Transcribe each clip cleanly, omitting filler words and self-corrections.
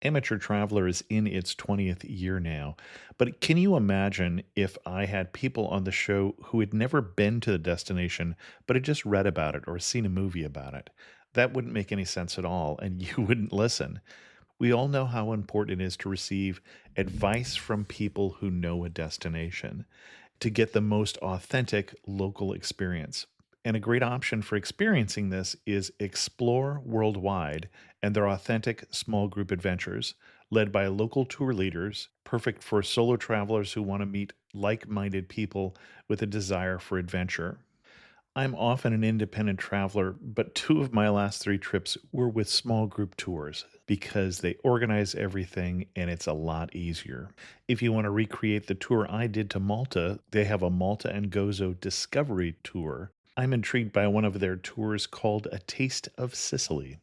Amateur Traveler is in its 20th year now, but can you imagine if I had people on the show who had never been to the destination, but had just read about it or seen a movie about it? That wouldn't make any sense at all, and you wouldn't listen. We all know how important it is to receive advice from people who know a destination to get the most authentic local experience. And a great option for experiencing this is Explore Worldwide and their authentic small group adventures, led by local tour leaders, perfect for solo travelers who want to meet like minded people with a desire for adventure. I'm often an independent traveler, but two of my last three trips were with small group tours because they organize everything and it's a lot easier. If you want to recreate the tour I did to Malta, they have a Malta and Gozo Discovery Tour. I'm intrigued by one of their tours called A Taste of Sicily.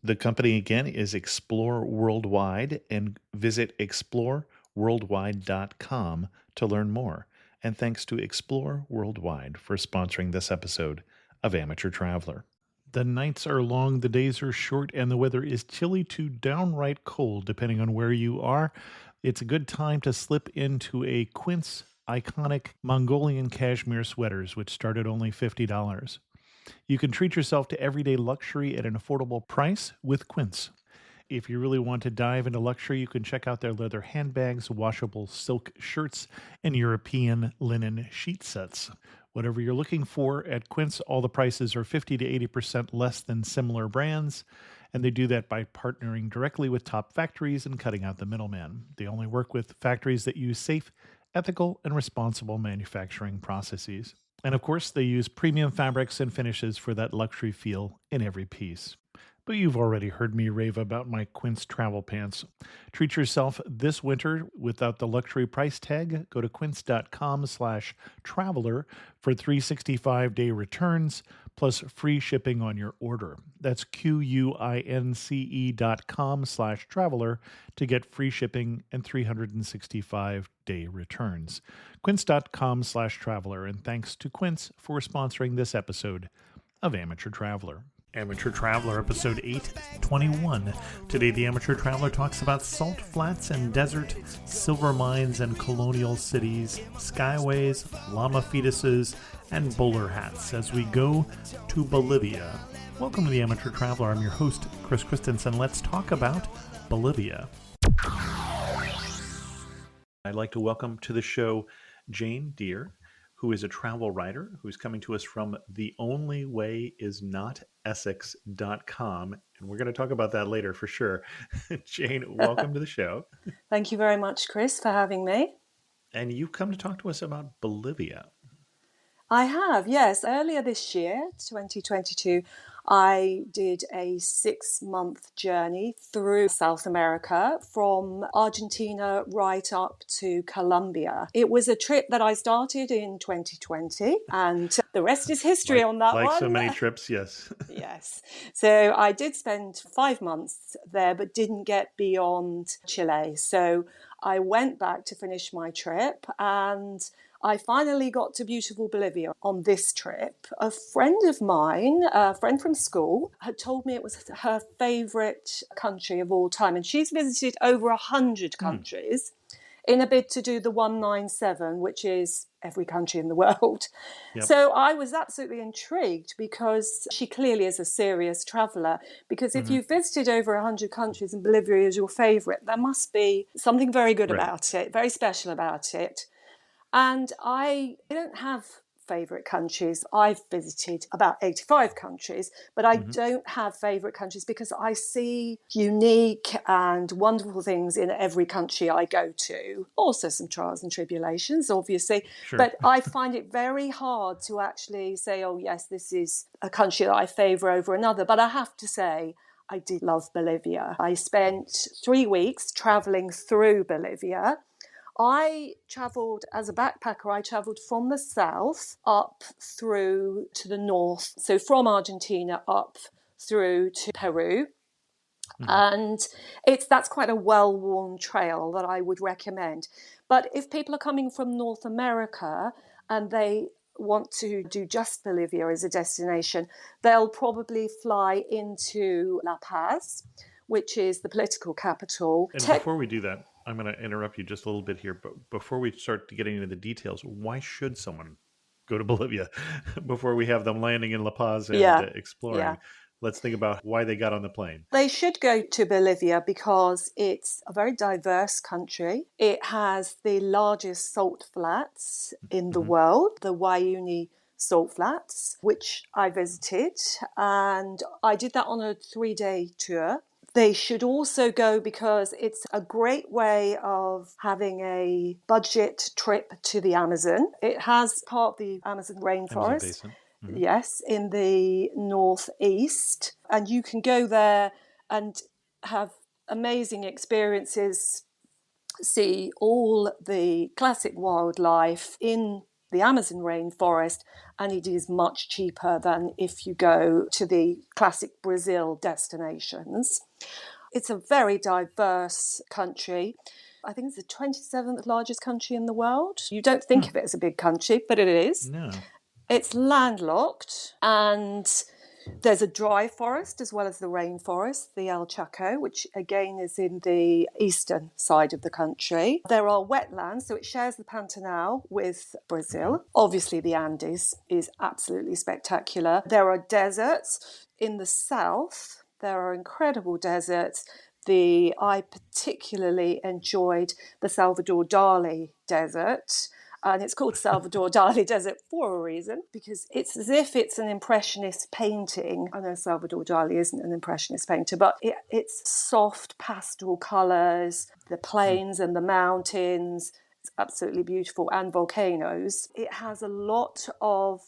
The company again is Explore Worldwide, and visit exploreworldwide.com to learn more. And thanks to Explore Worldwide for sponsoring this episode of Amateur Traveler. The nights are long, the days are short, and the weather is chilly to downright cold, depending on where you are. It's a good time to slip into a Quince iconic Mongolian cashmere sweaters, which start at only $50. You can treat yourself to everyday luxury at an affordable price with Quince. If you really want to dive into luxury, you can check out their leather handbags, washable silk shirts, and European linen sheet sets. Whatever you're looking for at Quince, all the prices are 50 to 80% less than similar brands, and they do that by partnering directly with top factories and cutting out the middleman. They only work with factories that use safe, ethical, and responsible manufacturing processes. And of course, they use premium fabrics and finishes for that luxury feel in every piece. But you've already heard me rave about my Quince travel pants. Treat yourself this winter without the luxury price tag. Go to quince.com/traveler for 365-day returns plus free shipping on your order. That's QUINCE.com/traveler to get free shipping and 365-day returns. Quince.com/traveler. And thanks to Quince for sponsoring this episode of Amateur Traveler. Amateur Traveler, episode 821. Today, the Amateur Traveler talks about salt flats and desert, silver mines and colonial cities, skyways, llama fetuses, and bowler hats as we go to Bolivia. Welcome to the Amateur Traveler. I'm your host, Chris Christensen. Let's talk about Bolivia. I'd like to welcome to the show Jaybe Dear, who is a travel writer who's coming to us from theonlywaysnotessex.com. And we're going to talk about that later for sure. Jane, welcome to the show. Thank you very much, Chris, for having me. And you've come to talk to us about Bolivia. I have, yes. Earlier this year, 2022, I did a 6-month journey through South America from Argentina right up to Colombia. It was a trip that I started in 2020, and the rest is history on that one. Like so many trips, yes. Yes. So I did spend 5 months there, but didn't get beyond Chile. So I went back to finish my trip, and I finally got to beautiful Bolivia on this trip. A friend of mine, a friend from school, had told me it was her favourite country of all time. And she's visited over 100 countries in a bid to do the 197, which is every country in the world. Yep. So I was absolutely intrigued because she clearly is a serious traveller. Because if you've visited over 100 countries and Bolivia is your favourite, there must be something very good about it, very special about it. And I don't have favourite countries. I've visited about 85 countries, but I don't have favourite countries because I see unique and wonderful things in every country I go to. Also some trials and tribulations, obviously. Sure. But I find it very hard to actually say, oh, yes, this is a country that I favour over another. But I have to say, I did love Bolivia. I spent 3 weeks travelling through Bolivia. I travelled as a backpacker. I travelled from the south up through to the north. So from Argentina up through to Peru. And that's quite a well-worn trail that I would recommend. But if people are coming from North America and they want to do just Bolivia as a destination, they'll probably fly into La Paz, which is the political capital. And before we do that, I'm going to interrupt you just a little bit here. But before we start to getting into the details, why should someone go to Bolivia before we have them landing in La Paz and Yeah, yeah. exploring? Let's think about why they got on the plane. They should go to Bolivia because it's a very diverse country. It has the largest salt flats in the world, the Uyuni salt flats, which I visited. And I did that on a 3-day tour. They should also go because it's a great way of having a budget trip to the Amazon. It has part of the Amazon Amazon rainforest. Basin. Yes, in the northeast. And you can go there and have amazing experiences, see all the classic wildlife in the Amazon rainforest, and it is much cheaper than if you go to the classic Brazil destinations. It's a very diverse country. I think it's the 27th largest country in the world. You don't think of it as a big country, but it is. No. It's landlocked, and there's a dry forest as well as the rainforest, the El Chaco, which again is in the eastern side of the country. There are wetlands, so it shares the Pantanal with Brazil. Obviously, the Andes is absolutely spectacular. There are deserts in the south. There are incredible deserts. I particularly enjoyed the Salvador Dali Desert. And it's called Salvador Dali Desert for a reason, because it's as if it's an impressionist painting. I know Salvador Dali isn't an impressionist painter, but it's soft pastel colours, the plains and the mountains. It's absolutely beautiful, and volcanoes. It has a lot of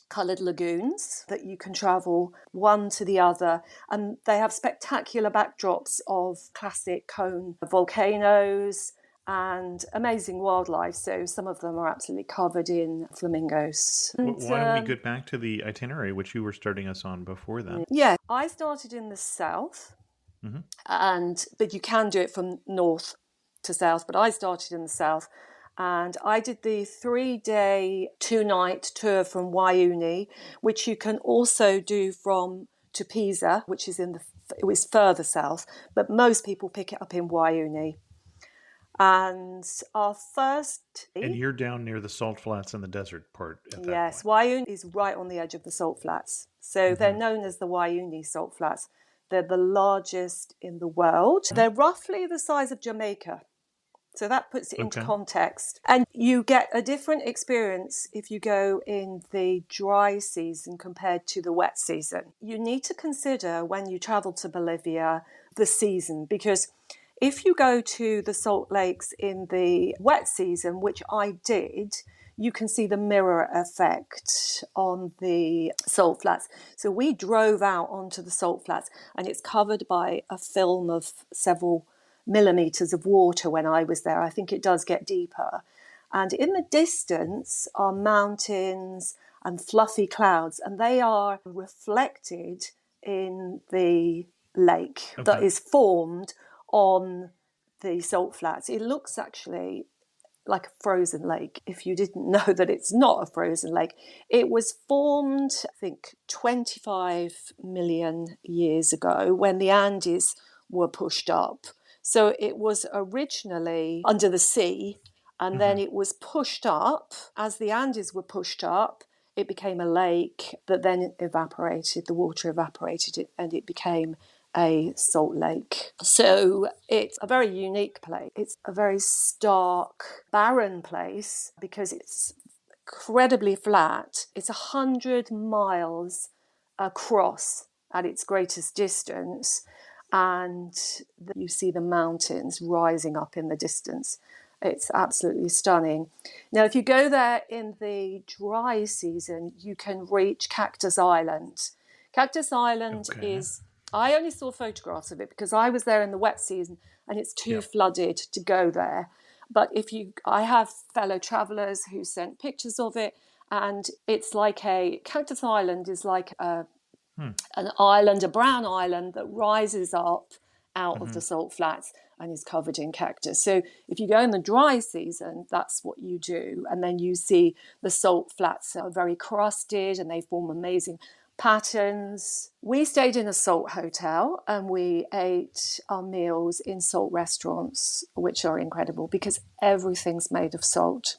coloured lagoons that you can travel one to the other, and they have spectacular backdrops of classic cone volcanoes and amazing wildlife. So some of them are absolutely covered in flamingos. And, Why don't we get back to the itinerary, which you were starting us on before that? Yeah, I started in the south, but you can do it from north to south, but I started in the south. And I did the 3-day, 2-night tour from Uyuni, which you can also do from Tupiza, which is it was further south, but most people pick it up in Uyuni. And our first... And you're down near the salt flats and the desert part at that point. Yes, Uyuni is right on the edge of the salt flats. So they're known as the Uyuni salt flats. They're the largest in the world. They're roughly the size of Jamaica. So that puts it into context. And you get a different experience if you go in the dry season compared to the wet season. You need to consider when you travel to Bolivia the season, because if you go to the salt lakes in the wet season, which I did, you can see the mirror effect on the salt flats. So we drove out onto the salt flats, and it's covered by a film of several millimeters of water when I was there. I think it does get deeper. And in the distance are mountains and fluffy clouds, and they are reflected in the lake that is formed on the salt flats. It looks actually like a frozen lake, if you didn't know that it's not a frozen lake. It was formed, I think, 25 million years ago when the Andes were pushed up. So it was originally under the sea, and then it was pushed up. As the Andes were pushed up, it became a lake that then evaporated, the water evaporated, and it became a salt lake. So it's a very unique place. It's a very stark, barren place because it's incredibly flat. It's 100 miles across at its greatest distance, and you see the mountains rising up in the distance. It's absolutely stunning. Now, if you go there in the dry season, you can reach Cactus Island. Cactus Island is... I only saw photographs of it because I was there in the wet season and it's too flooded to go there. But I have fellow travellers who sent pictures of it, and it's like Cactus Island is like an island, a brown island that rises up out of the salt flats and is covered in cactus. So if you go in the dry season, that's what you do. And then you see the salt flats are very crusted and they form amazing patterns. We stayed in a salt hotel and we ate our meals in salt restaurants, which are incredible because everything's made of salt.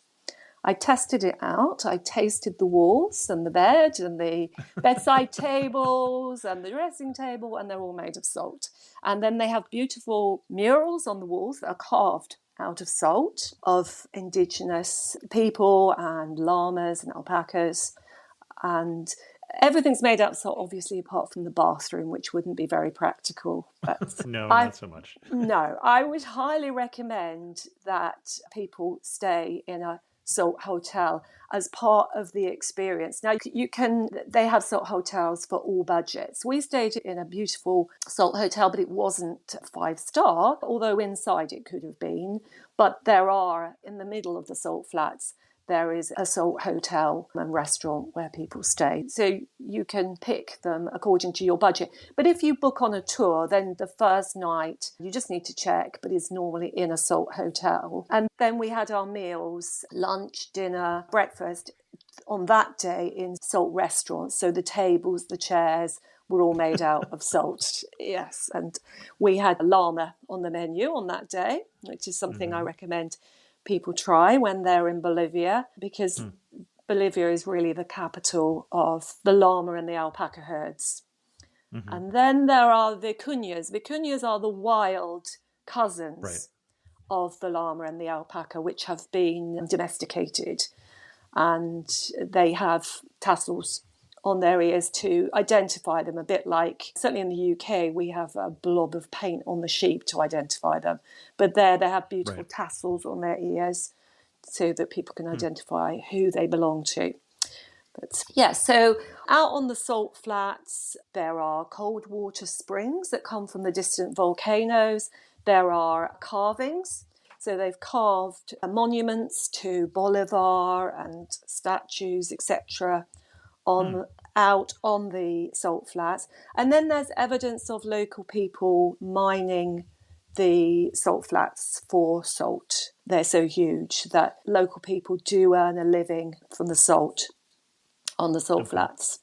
I tested it out. I tasted the walls and the bed and the bedside tables and the dressing table, and they're all made of salt. And then they have beautiful murals on the walls that are carved out of salt of indigenous people and llamas and alpacas. And everything's made out of salt, obviously, apart from the bathroom, which wouldn't be very practical. But No, I not so much. no, I would highly recommend that people stay in a salt hotel as part of the experience. Now, they have salt hotels for all budgets. We stayed in a beautiful salt hotel, but it wasn't 5-star, although inside it could have been. But there are, in the middle of the salt flats, there is a salt hotel and restaurant where people stay. So you can pick them according to your budget. But if you book on a tour, then the first night you just need to check, but it's normally in a salt hotel. And then we had our meals, lunch, dinner, breakfast on that day in salt restaurants. So the tables, the chairs were all made out of salt. Yes. And we had a llama on the menu on that day, which is something I recommend people try when they're in Bolivia, because Bolivia is really the capital of the llama and the alpaca herds. And then there are vicuñas. Vicuñas are the wild cousins of the llama and the alpaca, which have been domesticated. And they have tassels on their ears to identify them, a bit like, certainly in the UK, we have a blob of paint on the sheep to identify them. But there they have beautiful tassels on their ears so that people can identify who they belong to. But yeah, so out on the salt flats, there are cold water springs that come from the distant volcanoes. There are carvings. So they've carved monuments to Bolivar and statues, etc., out on the salt flats. And then there's evidence of local people mining the salt flats for salt. They're so huge that local people do earn a living from the salt on the salt flats.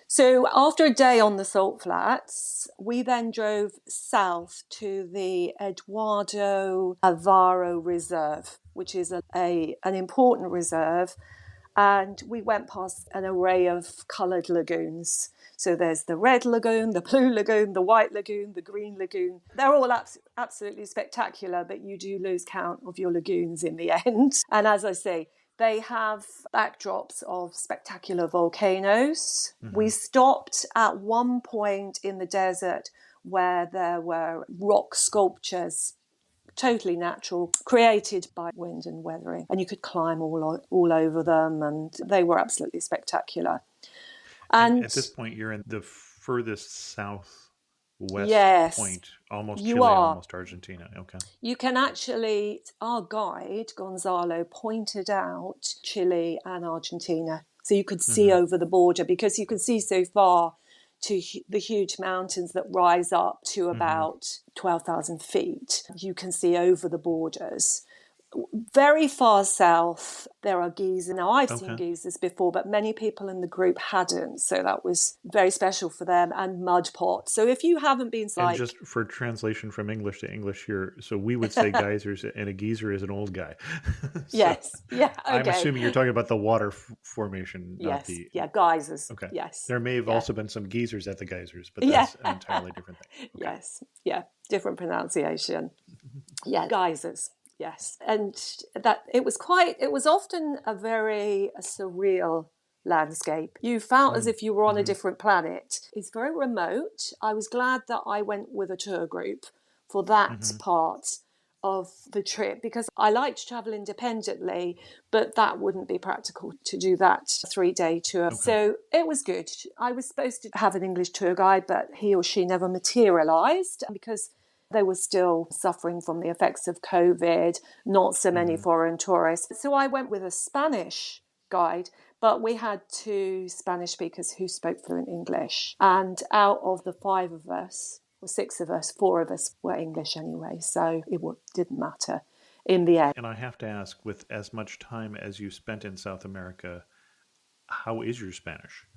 So after a day on the salt flats, we then drove south to the Eduardo Alvaro Reserve, which is an important reserve. And we went past an array of coloured lagoons. So there's the red lagoon, the blue lagoon, the white lagoon, the green lagoon. They're all absolutely spectacular, but you do lose count of your lagoons in the end. And as I say, they have backdrops of spectacular volcanoes. We stopped at one point in the desert where there were rock sculptures, totally natural, created by wind and weathering. And you could climb all over them, and they were absolutely spectacular. And And at this point, you're in the furthest southwest yes, point, almost you Chile, are. almost Argentina. Okay. You can actually, our guide, Gonzalo, pointed out Chile and Argentina. So you could see over the border because you can see so far to the huge mountains that rise up to about 12,000 feet. You can see over the borders. Very far south, there are geysers. Now, I've seen geysers before, but many people in the group hadn't. So that was very special for them, and mud pots. So if you haven't been And just for translation from English to English here, so we would say geysers, and a geyser is an old guy. Yes. Yeah. Okay. I'm assuming you're talking about the water formation, not Yes. the. Yeah. Geysers. Okay. Yes. There may have Yeah. also been some geysers at the geysers, but that's an entirely different thing. Okay. Yes. Yeah. Different pronunciation. Yeah. Geysers. Yes. And that it was often a very surreal landscape. You felt as if you were on a different planet. It's very remote. I was glad that I went with a tour group for that part of the trip because I like to travel independently, but that wouldn't be practical to do that 3-day tour. Okay. So it was good. I was supposed to have an English tour guide, but he or she never materialized because they were still suffering from the effects of COVID, not so many foreign tourists. So I went with a Spanish guide, but we had 2 Spanish speakers who spoke fluent English. And out of the 5 of us, or 6 of us, 4 of us were English anyway, so it didn't matter in the end. And I have to ask, with as much time as you spent in South America, how is your Spanish?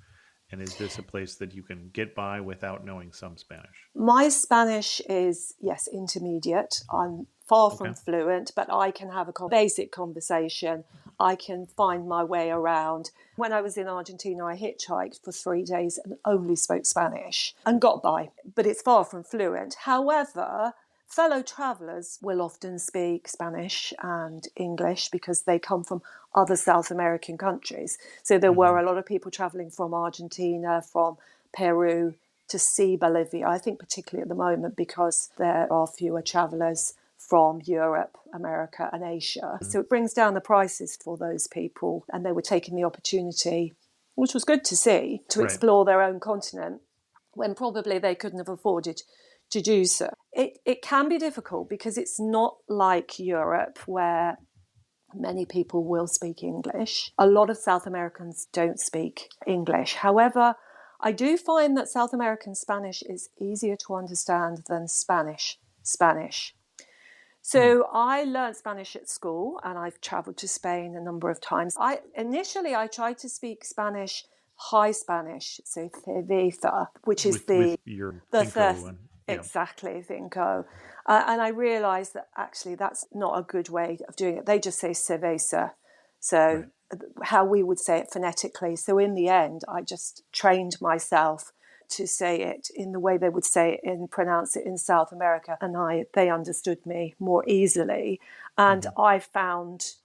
And is this a place that you can get by without knowing some Spanish? My Spanish is, yes, intermediate. I'm far Okay. from fluent, but I can have a basic conversation. I can find my way around. When I was in Argentina, I hitchhiked for 3 days and only spoke Spanish and got by, but it's far from fluent. However, fellow travellers will often speak Spanish and English because they come from other South American countries. So there were Hmm. a lot of people travelling from Argentina, from Peru, to see Bolivia, I think particularly at the moment because there are fewer travellers from Europe, America and Asia. So it brings down the prices for those people, and they were taking the opportunity, which was good to see, to Right. explore their own continent when probably they couldn't have afforded to do so. It can be difficult because it's not like Europe where many people will speak English. A lot of South Americans don't speak English. However, I do find that South American Spanish is easier to understand than Spanish. Hmm. So I learned Spanish at school and I've traveled to Spain a number of times. I tried to speak Spanish, high Spanish, so cerveza, which is With your the Cinco thirst. and yeah. Exactly, Cinco. And I realised that actually that's not a good way of doing it. They just say cerveza. So Right. how we would say it phonetically. So in the end, I just trained myself to say it in the way they would say it and pronounce it in South America, and they understood me more easily. And Hmm. I found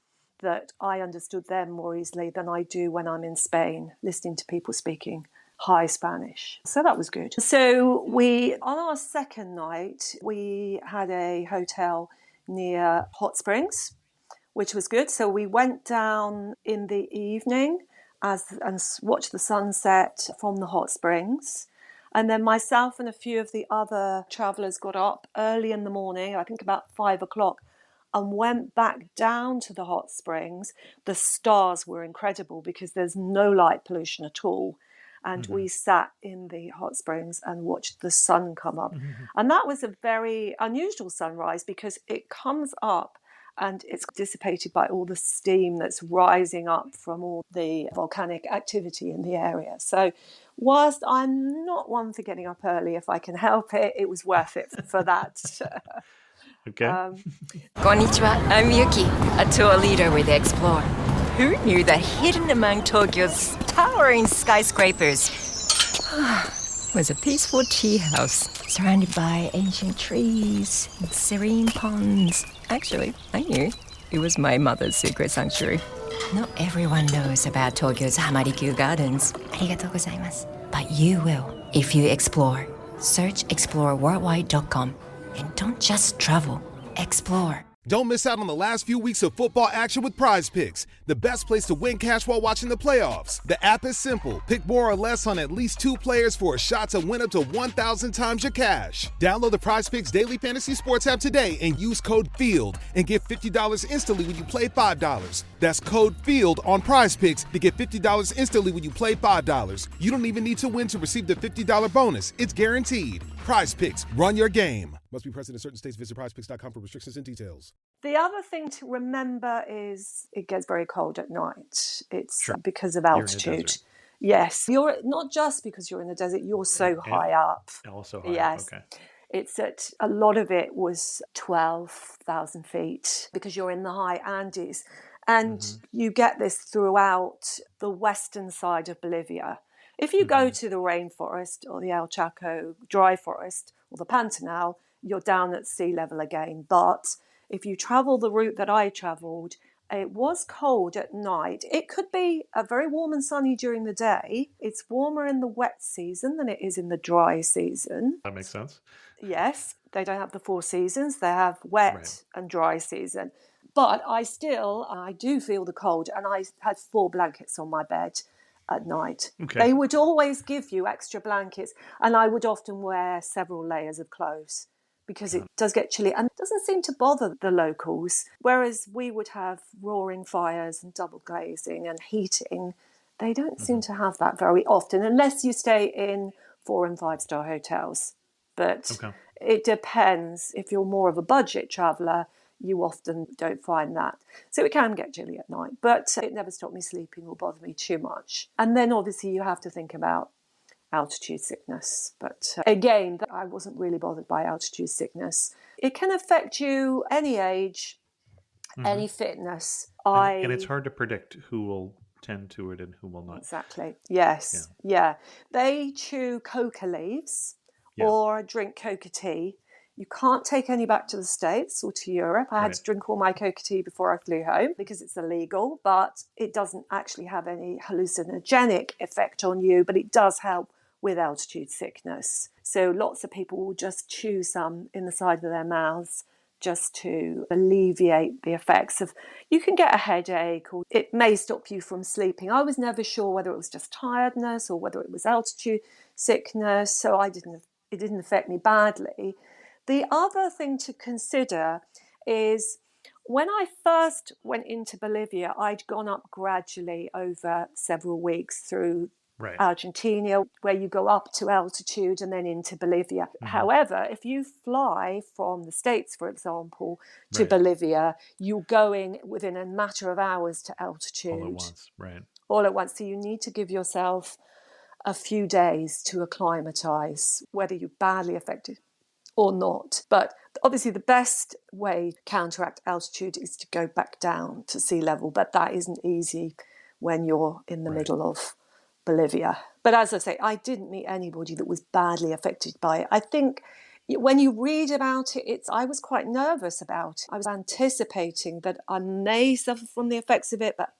that I understood them more easily than I do when I'm in Spain, listening to people speaking high Spanish. So that was good. So on our second night, we had a hotel near hot springs, which was good. So we went down in the evening and watched the sunset from the hot springs. And then myself and a few of the other travellers got up early in the morning, I think about 5 o'clock, and went back down to the hot springs. The stars were incredible because there's no light pollution at all. And Hmm. we sat in the hot springs and watched the sun come up. Hmm. And that was a very unusual sunrise because it comes up and it's dissipated by all the steam that's rising up from all the volcanic activity in the area. So whilst I'm not one for getting up early if I can help it, it was worth it for that. Okay. Konnichiwa, I'm Yuki, a tour leader with Explore. Who knew that hidden among Tokyo's towering skyscrapers was a peaceful tea house surrounded by ancient trees and serene ponds? Actually, I knew. It was my mother's secret sanctuary. Not everyone knows about Tokyo's Hamarikyu Gardens. Arigatou gozaimasu. But you will if you explore. Search exploreworldwide.com. And don't just travel, explore. Don't miss out on the last few weeks of football action with Prize Picks, the best place to win cash while watching the playoffs. The app is simple. Pick more or less on at least 2 players for a shot to win up to 1,000 times your cash. Download the Prize Picks Daily Fantasy Sports app today and use code FIELD and get $50 instantly when you play $5. That's code FIELD on Prize Picks to get $50 instantly when you play $5. You don't even need to win to receive the $50 bonus. It's guaranteed. Prize Picks. Run your game. Must be present in certain states. Visit prizepicks.com for restrictions and details. The other thing to remember is it gets very cold at night. It's Sure. because of You're in a altitude. desert. Yes, you're not just because you're in the desert, you're so high up. Also high up. Yes. Okay. It's at a lot of it was 12,000 feet because you're in the high Andes. And you get this throughout the western side of Bolivia. If you go to the rainforest or the El Chaco dry forest or the Pantanal, you're down at sea level again. But if you travel the route that I travelled, it was cold at night. It could be very warm and sunny during the day. It's warmer in the wet season than it is in the dry season. That makes sense. Yes, they don't have the 4 seasons. They have Right. wet and dry season. But I do feel the cold, and I had 4 blankets on my bed at night. Okay. They would always give you extra blankets, and I would often wear several layers of clothes because it does get chilly and it doesn't seem to bother the locals. Whereas we would have roaring fires and double glazing and heating. They don't seem to have that very often unless you stay in 4 and 5-star hotels. But Okay. it depends. If you're more of a budget traveller, you often don't find that. So it can get chilly at night, but it never stopped me sleeping or bothered me too much. And then obviously you have to think about altitude sickness. But again, I wasn't really bothered by altitude sickness. It can affect you any age, any fitness. And it's hard to predict who will tend to it and who will not. Exactly. Yes. Yeah. They chew coca leaves or drink coca tea. You can't take any back to the States or to Europe. I had to drink all my coca tea before I flew home because it's illegal, but it doesn't actually have any hallucinogenic effect on you, but it does help with altitude sickness. So lots of people will just chew some in the side of their mouths just to alleviate the effects of, you can get a headache or it may stop you from sleeping. I was never sure whether it was just tiredness or whether it was altitude sickness, so it didn't affect me badly. The other thing to consider is when I first went into Bolivia, I'd gone up gradually over several weeks through Argentina, where you go up to altitude and then into Bolivia. However, if you fly from the States, for example, to Bolivia, you're going within a matter of hours to altitude. All at once, right. All at once. So you need to give yourself a few days to acclimatize, whether you're badly affected or not. But obviously the best way to counteract altitude is to go back down to sea level, but that isn't easy when you're in the middle of Bolivia. But as I say, I didn't meet anybody that was badly affected by it. I think when you read about it, I was quite nervous about it. I was anticipating that I may suffer from the effects of it, but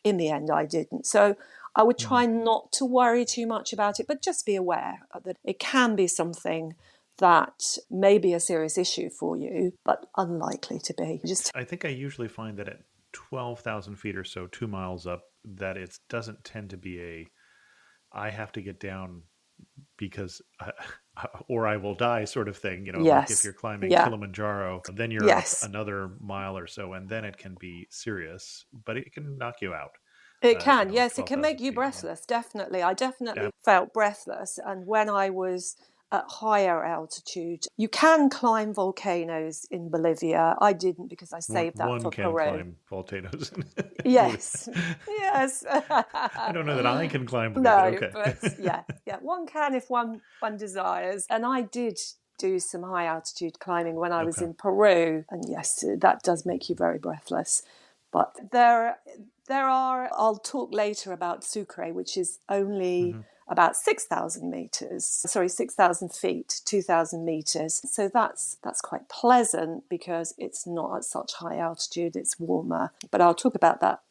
in the end I didn't. So I would try not to worry too much about it, but just be aware that it can be something that may be a serious issue for you, but unlikely to be. I think I usually find that at 12,000 feet or so, 2 miles up, that it doesn't tend to be I have to get down because or I will die sort of thing. Like if you're climbing Kilimanjaro, then you're up another mile or so, and then it can be serious, but it can knock you out. It can, yes. It can make you breathless, definitely. I definitely felt breathless. And when I was at higher altitude, you can climb volcanoes in Bolivia. I didn't because I saved that for Peru. One can climb volcanoes. Yes, yes. I don't know that I can climb them. No, but yeah, one can if one desires. And I did do some high altitude climbing when I was in Peru. And yes, that does make you very breathless. But there are, I'll talk later about Sucre, which is only about 6,000 feet, 2,000 meters. So that's quite pleasant because it's not at such high altitude, it's warmer. But I'll talk about that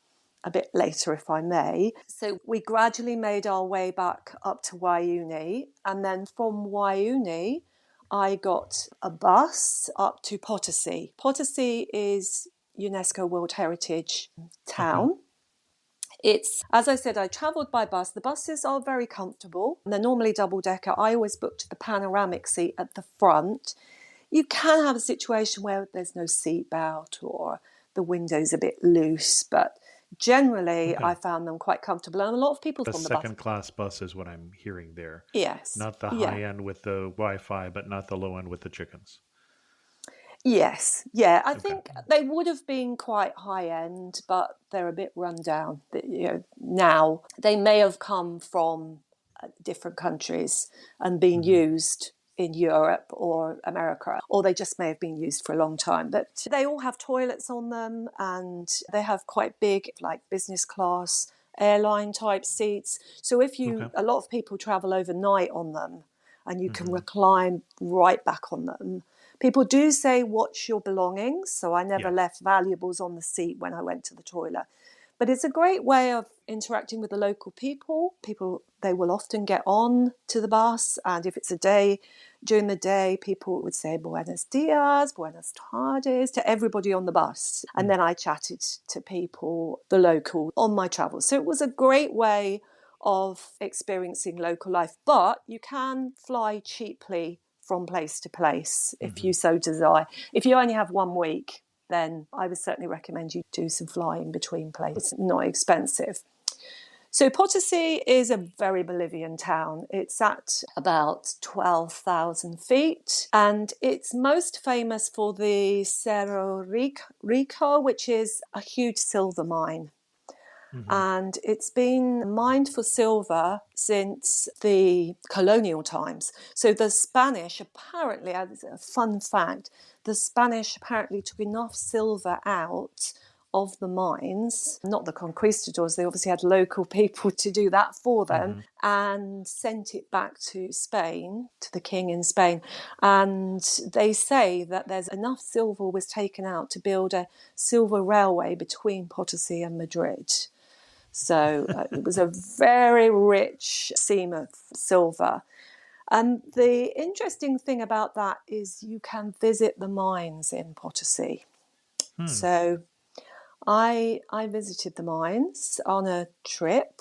a bit later if I may. So we gradually made our way back up to Waiuni, and then from Waiuni I got a bus up to Potosi. Potosi is UNESCO World Heritage town. It's, as I said, I travelled by bus. The buses are very comfortable. They're normally double-decker. I always booked the panoramic seat at the front. You can have a situation where there's no seat belt or the window's a bit loose, but generally I found them quite comfortable. And a lot of people from the bus. Second-class bus is what I'm hearing there. Yes. Not the high end with the Wi-Fi, but not the low end with the chickens. Yes, yeah. I think they would have been quite high end, but they're a bit run down. Now they may have come from different countries and been used in Europe or America, or they just may have been used for a long time. But they all have toilets on them, and they have quite big, like business class airline type seats. So if a lot of people travel overnight on them, and you can recline right back on them. People do say, watch your belongings. So I never left valuables on the seat when I went to the toilet. But it's a great way of interacting with the local people. They will often get on to the bus. And if it's a day, during the day, people would say, Buenos dias, buenas tardes, to everybody on the bus. And then I chatted to people, the local, on my travels. So it was a great way of experiencing local life. But you can fly cheaply from place to place if you so desire. If you only have 1 week, then I would certainly recommend you do some flying between places. Not expensive. So Potosi is a very Bolivian town. It's at about 12,000 feet, and it's most famous for the Cerro Rico, which is a huge silver mine. And it's been mined for silver since the colonial times. So the Spanish apparently, as a fun fact, the Spanish apparently took enough silver out of the mines, not the conquistadors, they obviously had local people to do that for them, and sent it back to Spain, to the king in Spain. And they say that there's enough silver was taken out to build a silver railway between Potosi and Madrid. So it was a very rich seam of silver. And the interesting thing about that is you can visit the mines in Potosi. So I visited the mines on a trip.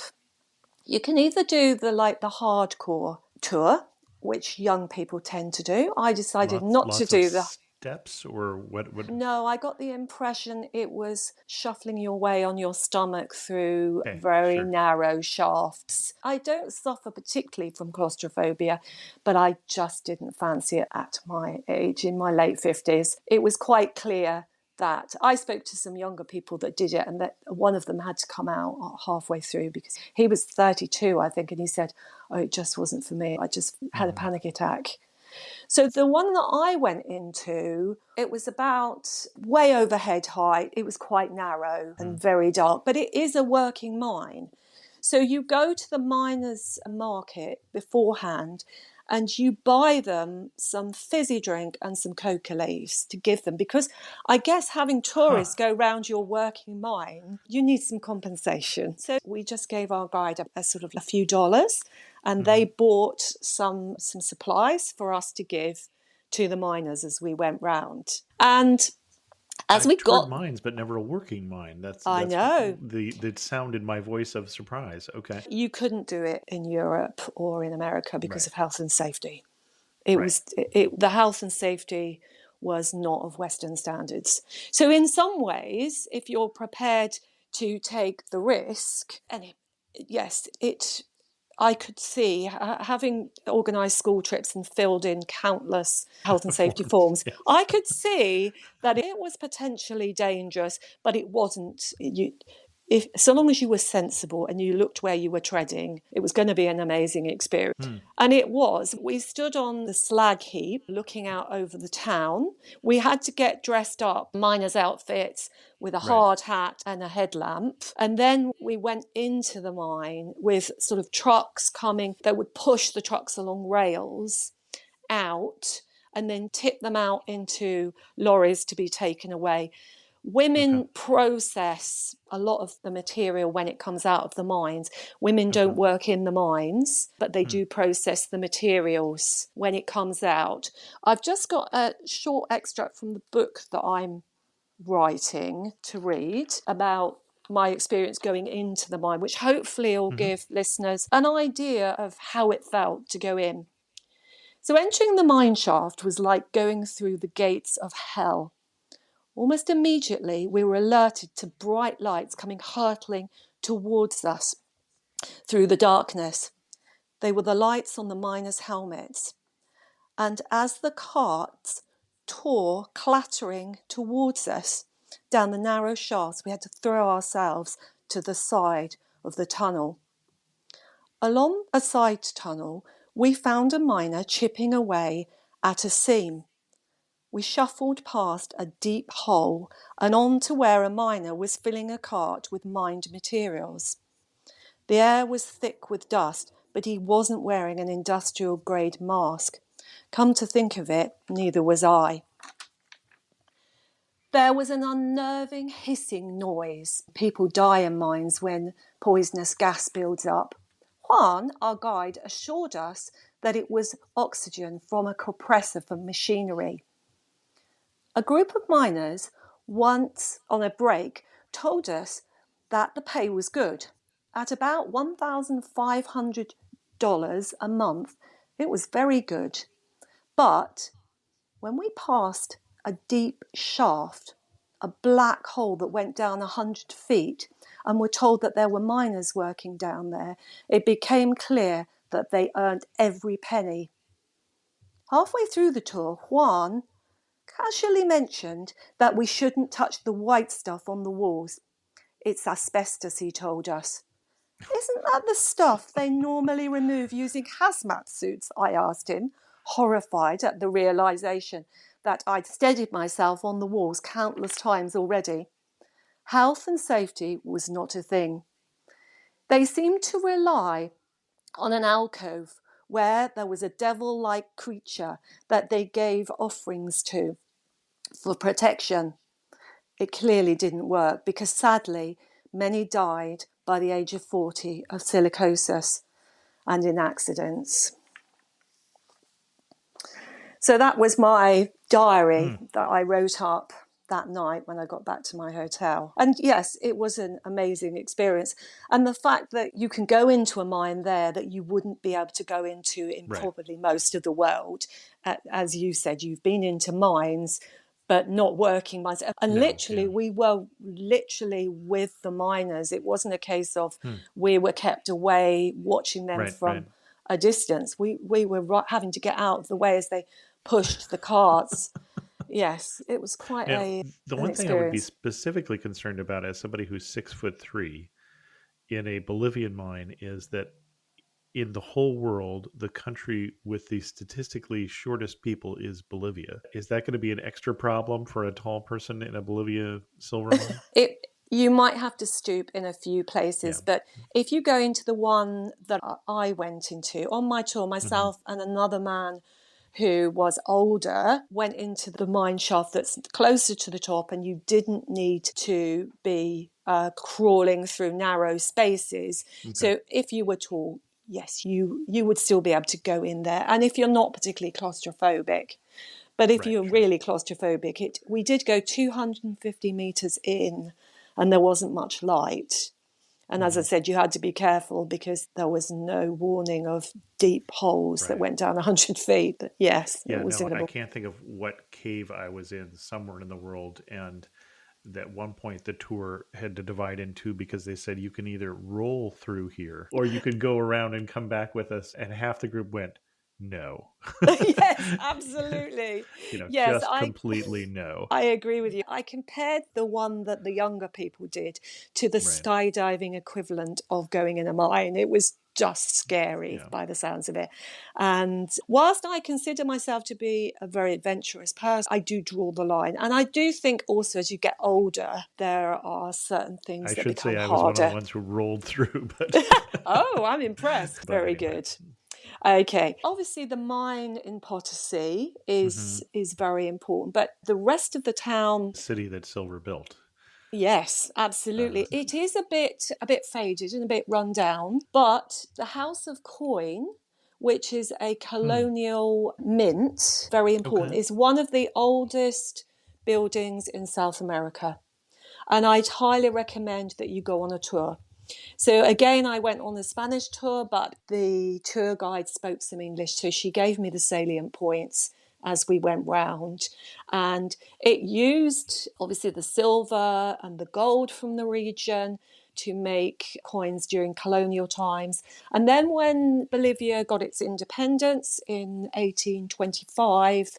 You can either do the hardcore tour, which young people tend to do. I decided not to Lots of do the steps, or what? No, I got the impression it was shuffling your way on your stomach through Okay, very sure. narrow shafts. I don't suffer particularly from claustrophobia, but I just didn't fancy it at my age, in my late 50s. It was quite clear that I spoke to some younger people that did it, and that one of them had to come out halfway through because he was 32, I think, and he said, "Oh, it just wasn't for me. I just had a panic attack." So the one that I went into, it was about way overhead height. It was quite narrow and very dark, but it is a working mine. So you go to the miners' market beforehand and you buy them some fizzy drink and some coca leaves to give them, because I guess having tourists go round your working mine, you need some compensation. So we just gave our guide a sort of a few dollars, and they bought some supplies for us to give to the miners as we went round. And as we I've toured got, mines, but never a working mine. That's I know, the sound in my voice of surprise. Okay, you couldn't do it in Europe or in America because right, of health and safety. right. The health and safety was not of Western standards. So in some ways, if you're prepared to take the risk, and yes, I could see, having organised school trips and filled in countless health and safety Forms, forms, yes. I could see that it was potentially dangerous, but it wasn't. So long as you were sensible and you looked where you were treading, it was going to be an amazing experience. And it was. We stood on the slag heap looking out over the town. We had to get dressed up, miners' outfits, with a Right. hard hat and a headlamp. And then we went into the mine with sort of trucks coming that would push the trucks along rails out and then tip them out into lorries to be taken away. Okay. Women process a lot of the material when it comes out of the mines. Women Okay. don't work in the mines, but they do process the materials when it comes out. I've just got a short extract from the book that I'm writing to read about my experience going into the mine, which hopefully will give listeners an idea of how it felt to go in. So entering the mine shaft was like going through the gates of hell. Almost immediately, we were alerted to bright lights coming hurtling towards us through the darkness. They were the lights on the miners' helmets. And as the carts tore clattering towards us down the narrow shafts, we had to throw ourselves to the side of the tunnel. Along a side tunnel, we found a miner chipping away at a seam. We shuffled past a deep hole and on to where a miner was filling a cart with mined materials. The air was thick with dust, but he wasn't wearing an industrial-grade mask. Come to think of it, neither was I. There was an unnerving hissing noise. People die in mines when poisonous gas builds up. Juan, our guide, assured us that it was oxygen from a compressor for machinery. A group of miners, once on a break, told us that the pay was good. At about $1,500 a month, it was very good. But when we passed a deep shaft, a black hole that went down 100 feet and were told that there were miners working down there, it became clear that they earned every penny. Halfway through the tour, Juan casually mentioned that we shouldn't touch the white stuff on the walls. It's asbestos, he told us. Isn't that the stuff they normally remove using hazmat suits? I asked him, horrified at the realisation that I'd steadied myself on the walls countless times already. Health and safety was not a thing. They seemed to rely on an alcove where there was a devil-like creature that they gave offerings to for protection. It clearly didn't work because, sadly, many died by the age of 40 of silicosis and in accidents. So that was my diary that I wrote up that night when I got back to my hotel. And yes, it was an amazing experience. And the fact that you can go into a mine there that you wouldn't be able to go into in probably most of the world. As you said, you've been into mines, but not working mines. And we were literally with the miners. It wasn't a case of we were kept away watching them from a distance. We were having to get out of the way as they pushed the carts. Yes, it was quite the one thing I would be specifically concerned about as somebody who's 6'3" in a Bolivian mine is that in the whole world, the country with the statistically shortest people is Bolivia. Is that going to be an extra problem for a tall person in a Bolivia silver mine? You might have to stoop in a few places, but if you go into the one that I went into on my tour, myself and another man who was older went into the mine shaft that's closer to the top, and you didn't need to be crawling through narrow spaces. So if you were tall, yes, you would still be able to go in there. And if you're not particularly claustrophobic, but if you're really claustrophobic, we did go 250 meters in and there wasn't much light. And as I said, you had to be careful because there was no warning of deep holes that went down 100 feet. But yes, it was I can't think of what cave I was in somewhere in the world. And at one point, the tour had to divide in two because they said you can either roll through here or you could go around and come back with us. And half the group went, no. Yes, absolutely. Completely no. I agree with you. I compared the one that the younger people did to the skydiving equivalent of going in a mine. It was just scary by the sounds of it. And whilst I consider myself to be a very adventurous person, I do draw the line. And I do think also as you get older, there are certain things that become harder. I should say I was one of the ones who rolled through. But oh, I'm impressed. Very good. Okay. Obviously, the mine in Potosi is very important, but the rest of the town, city that Silver built. Yes, absolutely. It is a bit faded and a bit run down, but the House of Coin, which is a colonial mint, very important, is one of the oldest buildings in South America. And I'd highly recommend that you go on a tour. So again, I went on a Spanish tour, but the tour guide spoke some English, so she gave me the salient points as we went round. And it used, obviously, the silver and the gold from the region to make coins during colonial times. And then when Bolivia got its independence in 1825,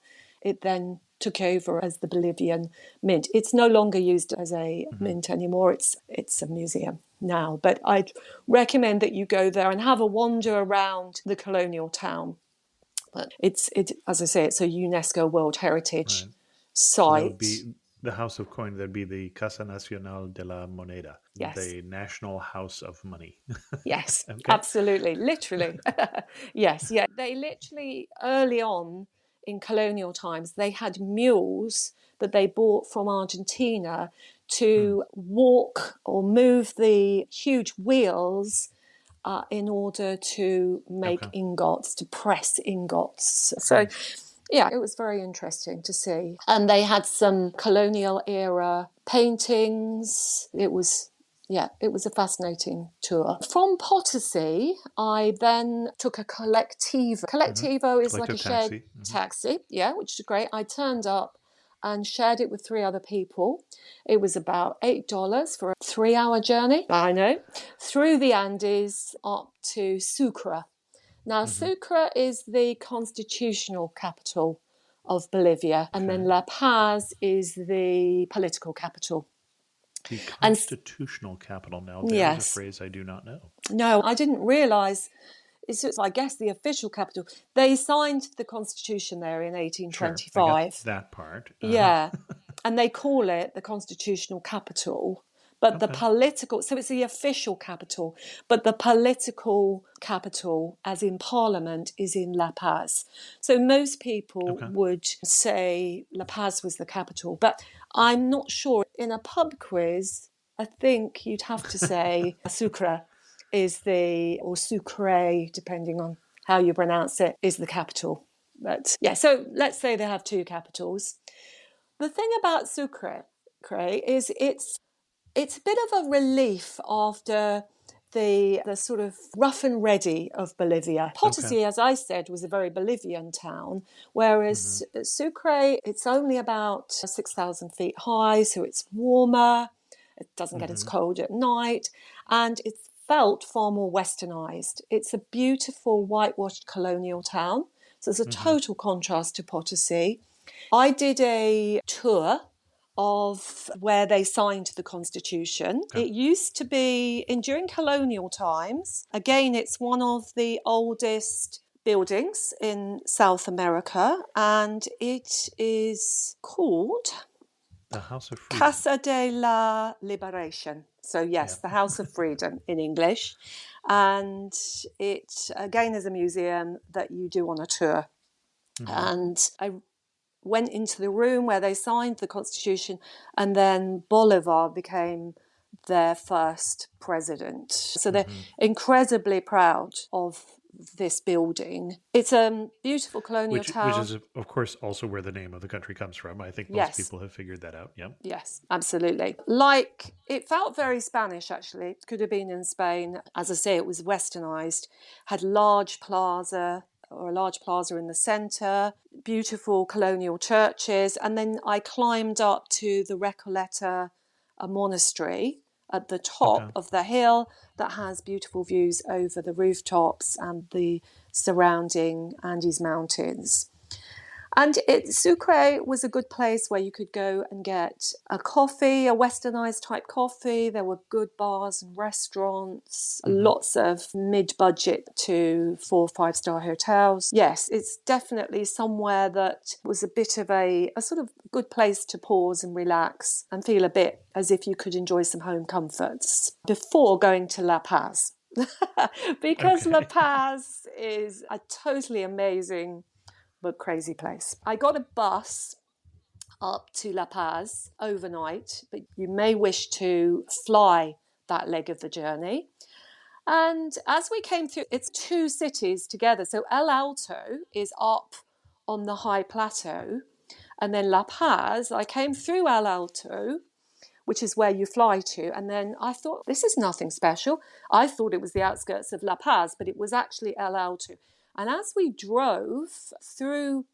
it then took over as the Bolivian mint. It's no longer used as a mint anymore. It's a museum now. But I'd recommend that you go there and have a wander around the colonial town. But it's as I say, it's a UNESCO World Heritage site. So that would be the House of Coin. That'd be the Casa Nacional de la Moneda, the National House of Money. Yes, absolutely, literally. Yes, yeah. They literally early on in colonial times, they had mules that they bought from Argentina to walk or move the huge wheels in order to make ingots, to press ingots. So, yeah, it was very interesting to see. And they had some colonial era paintings. It was a fascinating tour. From Potosi, I then took a Collectivo. Collectivo is like a shared taxi, which is great. I turned up and shared it with 3 other people. It was about $8 for a 3-hour journey, I know, through the Andes up to Sucre. Now, Sucre is the constitutional capital of Bolivia, and then La Paz is the political capital. The And constitutional capital. Now, there is a yes, phrase I do not know. no, I didn't realise. It's just, I guess, the official capital. They signed the constitution there in Sure, I got 1825. that part. Yeah, and they call it the constitutional capital. But the Okay. political, so it's the official capital, but the political capital, as in Parliament, is in La Paz. So most people Okay. would say La Paz was the capital, but I'm not sure. In a pub quiz, I think you'd have to say Sucre is the, or Sucre, depending on how you pronounce it, is the capital. But yeah, so let's say they have 2 capitals. The thing about Sucre is it's a bit of a relief after the sort of rough and ready of Bolivia. Potosi, as I said, was a very Bolivian town, whereas Sucre, it's only about 6,000 feet high, so it's warmer, it doesn't get as cold at night, and it's felt far more westernized. It's a beautiful whitewashed colonial town, so it's a total contrast to Potosi. I did a tour of where they signed the Constitution. It used to be during colonial times. Again, it's one of the oldest buildings in South America, and it is called The House of Freedom. Casa de la Liberación. So yes, the House of Freedom in English. And it, again, is a museum that you do on a tour. And I went into the room where they signed the Constitution, and then Bolivar became their first president. So they're incredibly proud of this building. It's a beautiful colonial town. Which is, of course, also where the name of the country comes from. I think most Yes. people have figured that out. Yeah. Yes, absolutely. Like, it felt very Spanish, actually. It could have been in Spain. As I say, it was westernized, had a large plaza in the centre, beautiful colonial churches. And then I climbed up to the Recoleta monastery at the top of the hill that has beautiful views over the rooftops and the surrounding Andes Mountains. And Sucre was a good place where you could go and get a coffee, a westernized type coffee. There were good bars and restaurants, lots of mid-budget to 4 or 5-star hotels. Yes, it's definitely somewhere that was a bit of a sort of good place to pause and relax and feel a bit as if you could enjoy some home comforts before going to La Paz. Because La Paz is a totally amazing but crazy place. I got a bus up to La Paz overnight, but you may wish to fly that leg of the journey. And as we came through, it's 2 cities together. So El Alto is up on the high plateau, and then La Paz, I came through El Alto, which is where you fly to. And then I thought, this is nothing special. I thought it was the outskirts of La Paz, but it was actually El Alto. And as we drove through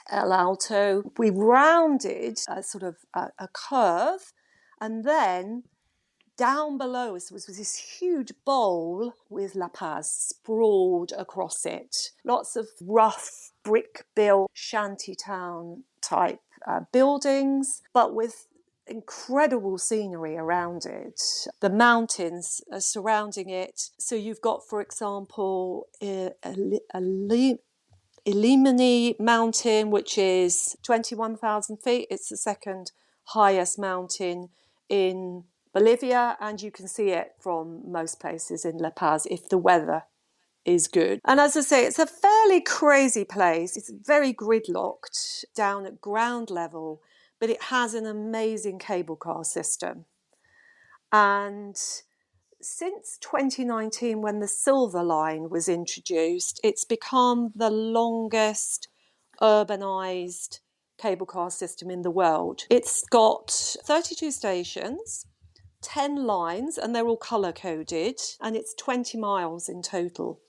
El Alto, we rounded a sort of a curve, and then down below us was this huge bowl with La Paz sprawled across it. Lots of rough brick-built shantytown type buildings, but with incredible scenery around it. The mountains are surrounding it. So you've got, for example, Elimini Mountain, which is 21,000 feet. It's the second highest mountain in Bolivia, and you can see it from most places in La Paz if the weather is good. And as I say, it's a fairly crazy place. It's very gridlocked down at ground level, but it has an amazing cable car system. And since 2019, when the Silver Line was introduced, it's become the longest urbanised cable car system in the world. It's got 32 stations, 10 lines, and they're all colour-coded, and it's 20 miles in total.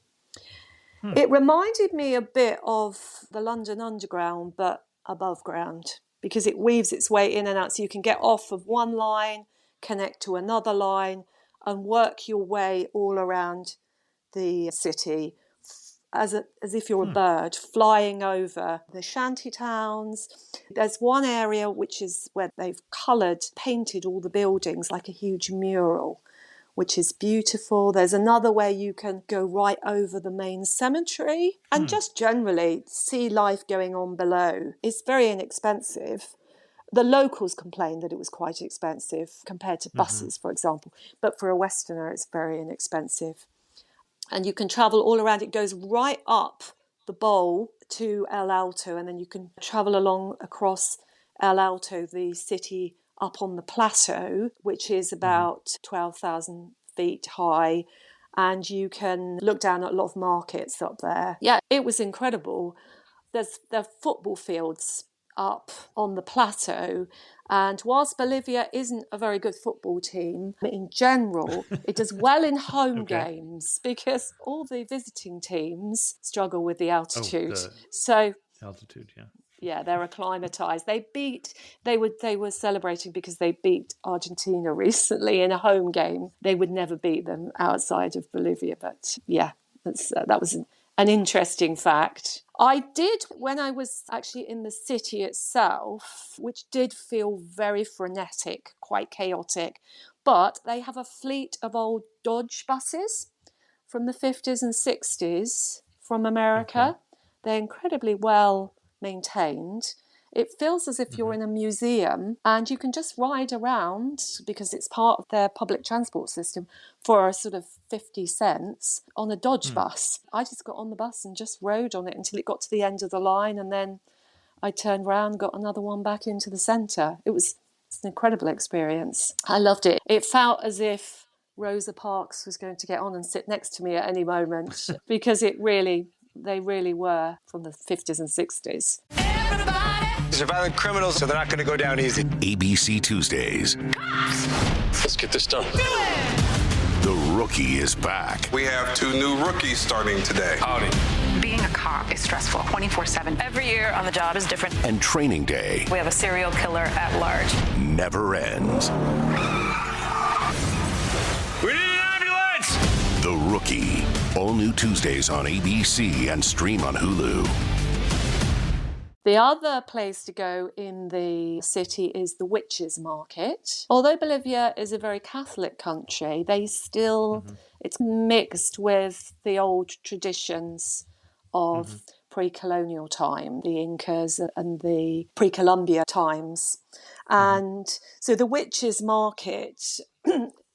It reminded me a bit of the London Underground, but above ground. because it weaves its way in and out. So you can get off of one line, connect to another line, and work your way all around the city as if you're a bird flying over the shanty towns. There's one area which is where they've painted all the buildings like a huge mural, which is beautiful. There's another where you can go right over the main cemetery and just generally see life going on below. It's very inexpensive. The locals complained that it was quite expensive compared to buses, for example. But for a Westerner, it's very inexpensive. And you can travel all around. It goes right up the bowl to El Alto, and then you can travel across El Alto, the city up on the plateau, which is about 12,000 feet high. And you can look down at a lot of markets up there. Yeah, it was incredible. There are football fields up on the plateau. And whilst Bolivia isn't a very good football team, in general, it does well in home games because all the visiting teams struggle with the altitude. So altitude, yeah. Yeah, they're acclimatized. They were celebrating because they beat Argentina recently in a home game. They would never beat them outside of Bolivia. But yeah, that was an interesting fact. I did, when I was actually in the city itself, which did feel very frenetic, quite chaotic, but they have a fleet of old Dodge buses from the 50s and 60s from America. Okay. They're incredibly well maintained. It feels as if you're in a museum and you can just ride around because it's part of their public transport system for a sort of 50 cents on a Dodge bus. I just got on the bus and just rode on it until it got to the end of the line, and then I turned around, got another one back into the centre. It's an incredible experience. I loved it. It felt as if Rosa Parks was going to get on and sit next to me at any moment because they really were from the 50s and 60s. These are violent criminals, so they're not going to go down easy. ABC Tuesdays. Let's get this done. The Rookie is back. We have 2 new rookies starting today. Howdy. Being a cop is stressful 24/7. Every year on the job is different. And Training Day. We have a serial killer at large. Never ends. We need an ambulance! The Rookie. All new Tuesdays on ABC and stream on Hulu. The other place to go in the city is the Witches' Market. Although Bolivia is a very Catholic country, they still, it's mixed with the old traditions of pre-colonial time, the Incas and the pre-Columbia times. And so the Witches' Market,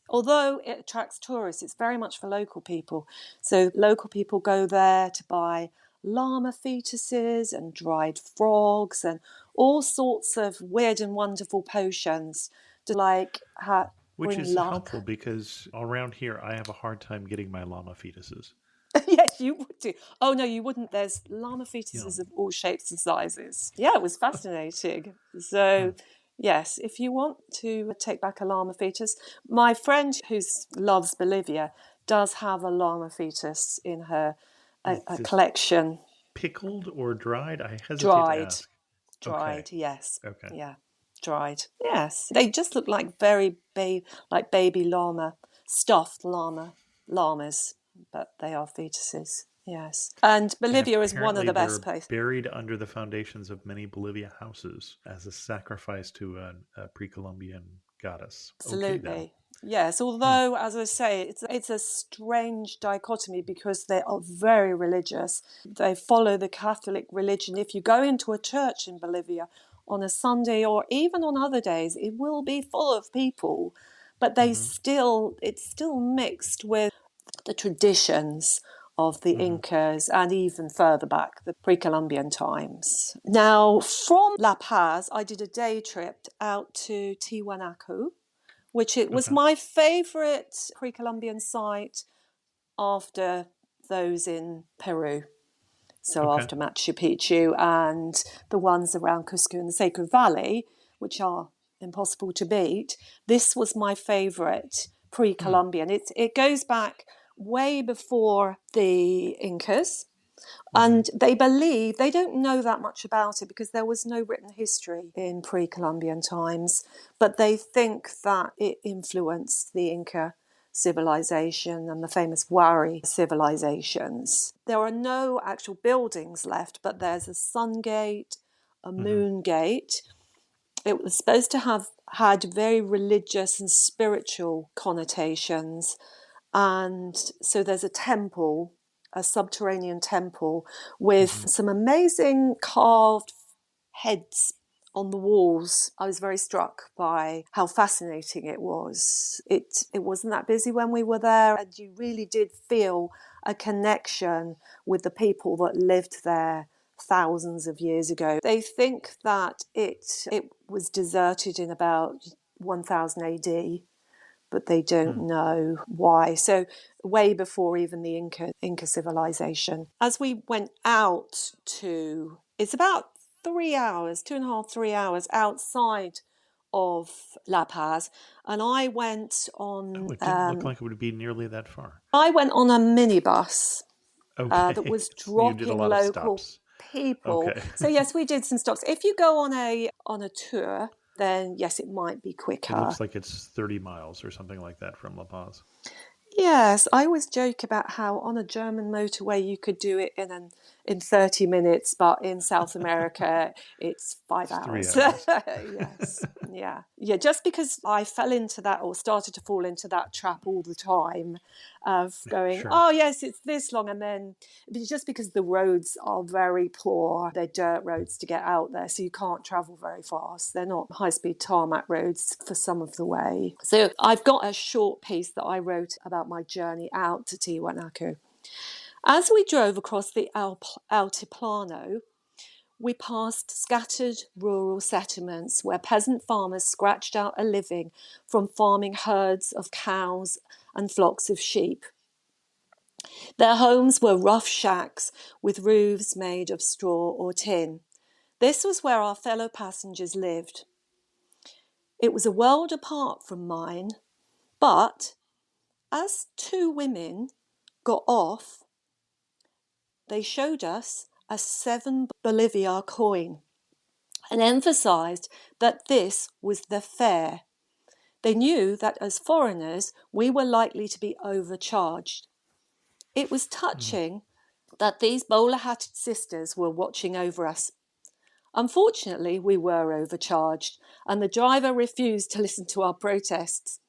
although it attracts tourists, it's very much for local people. So local people go there to buy llama fetuses and dried frogs and all sorts of weird and wonderful potions to which is luck. helpful because around here I have a hard time getting my llama fetuses. Yes, you would do. Oh no, you wouldn't. There's llama fetuses of all shapes and sizes. Yeah, it was fascinating. So yes, if you want to take back a llama fetus, my friend who loves Bolivia does have a llama fetus in her a collection. Pickled or dried? I hesitate to ask. Dried, yes. Okay. Yeah, dried. Yes. They just look like very like baby llama, stuffed llamas, but they are fetuses. Yes. And Bolivia is one of the best places. Buried under the foundations of many Bolivia houses as a sacrifice to a pre-Columbian goddess. Absolutely. Okay, yes, although, as I say, it's a strange dichotomy because they are very religious. They follow the Catholic religion. If you go into a church in Bolivia on a Sunday or even on other days, it will be full of people, but it's still mixed with the traditions of the Incas and even further back, the pre-Columbian times. Now, from La Paz, I did a day trip out to Tiwanaku, which was my favourite pre-Columbian site after those in Peru. So after Machu Picchu and the ones around Cusco and the Sacred Valley, which are impossible to beat, this was my favourite pre-Columbian. It goes back way before the Incas. And they believe, they don't know that much about it because there was no written history in pre-Columbian times, but they think that it influenced the Inca civilization and the famous Wari civilizations. There are no actual buildings left, but there's a sun gate, a moon gate. It was supposed to have had very religious and spiritual connotations. And so there's a temple, a subterranean temple with some amazing carved heads on the walls. I was very struck by how fascinating it was. It wasn't that busy when we were there, and you really did feel a connection with the people that lived there thousands of years ago. They think that it was deserted in about 1000 AD, but they don't know why. So way before even the Inca civilization. As we went out to, it's about 3 hours, 2.5, 3 hours outside of La Paz, and I went on. It didn't look like it would be nearly that far. I went on a minibus Okay. that was So you did a dropping lot of local stops. people. Okay. So yes, we did some stops. If you go on a tour, then yes, it might be quicker. It looks like it's 30 miles or something like that from La Paz. Yes, I always joke about how on a German motorway you could do it in 30 minutes, but in South America it's 5 It's hours. 3 hours. Yes, yeah. Just because I fell into that or started to fall into that trap all the time of going, Sure. oh yes, it's this long, and then just because the roads are very poor, they're dirt roads to get out there, so you can't travel very fast. They're not high-speed tarmac roads for some of the way. So I've got a short piece that I wrote about my journey out to Tiwanaku. As we drove across the Altiplano, we passed scattered rural settlements where peasant farmers scratched out a living from farming herds of cows and flocks of sheep. Their homes were rough shacks with roofs made of straw or tin. This was where our fellow passengers lived. It was a world apart from mine, but as two women got off, they showed us a 7 Bolivia coin and emphasized that this was the fare. They knew that as foreigners, we were likely to be overcharged. It was touching that these bowler-hatted sisters were watching over us. Unfortunately, we were overcharged, and the driver refused to listen to our protests.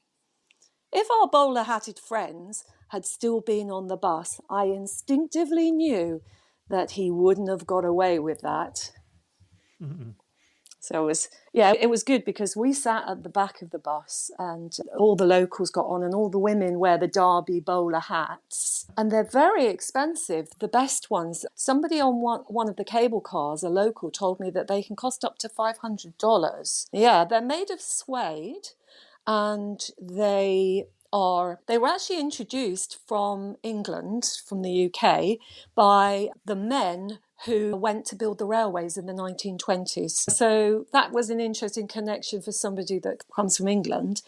If our bowler-hatted friends had still been on the bus, I instinctively knew that he wouldn't have got away with that. So it was good because we sat at the back of the bus and all the locals got on and all the women wear the Derby bowler hats. And they're very expensive, the best ones. Somebody on one of the cable cars, a local, told me that they can cost up to $500. Yeah, they're made of suede and they were actually introduced from England, from the UK, by the men who went to build the railways in the 1920s. So that was an interesting connection for somebody that comes from England.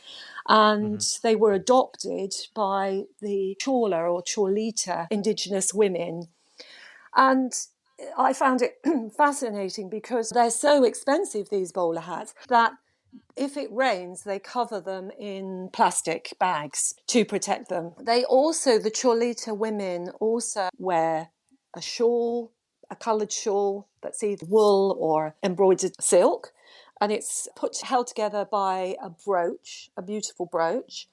And they were adopted by the Chola or Cholita indigenous women. And I found it fascinating because they're so expensive, these bowler hats, that if it rains, they cover them in plastic bags to protect them. The Cholita women also wear a shawl, a coloured shawl that's either wool or embroidered silk, and it's held together by a brooch, a beautiful brooch.